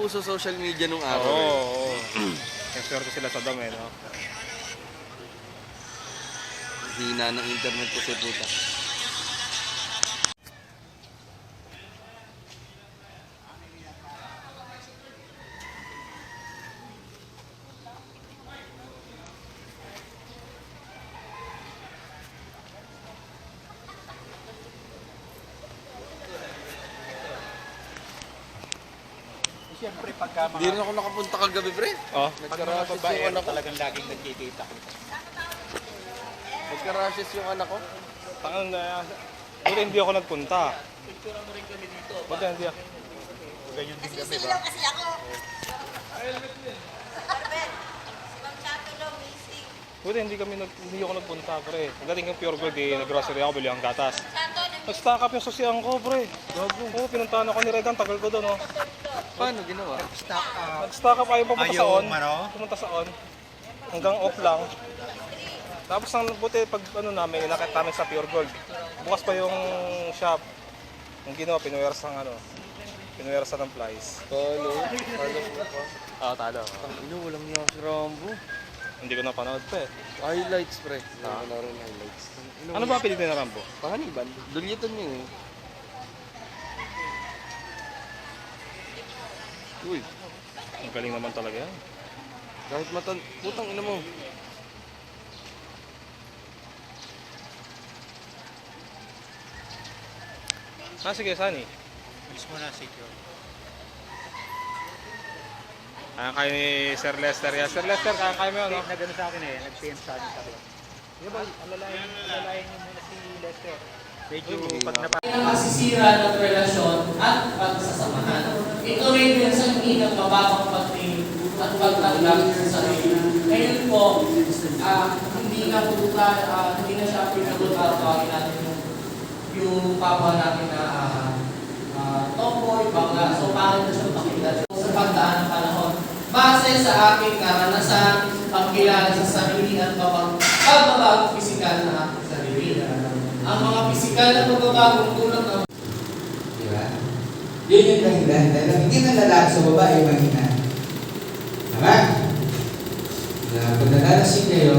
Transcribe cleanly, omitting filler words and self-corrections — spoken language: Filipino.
uso social media nung araw. Oo. Nag-swerte sila sa dami, no? Hina ng internet kasi puta. Siyempre pagka Hindi rin ako nakapunta kagabi, pre. Oh. pag mga Nagka-rashes babae, yung anak ko. talagang laging nagkikita ko. Nagka-rashes yung anak ko. Tangan na. Buti hindi ako nagpunta. Buti hindi ako. Ganyan din kami ba? Sisilaw kasi ako. Arbet, si Ma'am Chato daw, missing. Buti hindi ako nagpunta, pre. Pagdating ng Pure Gold, nag-grocery ako, bili ang gatas. Chato, Nag-stock up yung susiyan ko, pre. Oo, pinuntahan ako ni Regan, tagal ko doon, oh. Paano ginawa? Stock up. Nag-stock up, ayaw pumunta sa Ayaw, on. Pumunta sa on. Hanggang off lang. Tapos ang buti pag namin, inakit namin sa Pure Gold. Bukas pa yung shop. Ang ginawa, pinuwersa ng flies. Talo. Talo po pa. Oo, talo. Ino, walang niya si Rambo. Hindi ko napanood pa eh. Highlights, pre. Hindi ko na rin highlights. Ano ba pilit ni Rambo? Pahaniban. Dulyatan niyo eh. Uy, Ang galing naman talaga yan. kahit putang ina mo. Sige, Sunny. Miss mo na, secure. Kaya ni Sir Lester yan. Sir Lester, kaya mo yun, no? Nag-ano sa akin eh, nag-PM sa akin sa akin. Di ba, alalayan niyo muna si Lester. Medyo pag Pinakasisira ng relasyon at pagsasamahan. Ito rin yung sanhi ng mababang pagtingin at pagtanggap sa sarili. Ngayon po, hindi na siya pinagod tawagin natin yung papa natin na tomboy, bangga. So, pangit na siya pakita sa pagdaan ng panahon. Base sa aking karanasan, pagkilala sa sarili at pagbabagong pisikal na aking sarili. Ang mga pisikal na pagbabagong tulad ng Di ba? Yun yung dahilan. Dahil ang hindi ng lalaki sa babae mahina. Tama? Pag nalalasing kayo,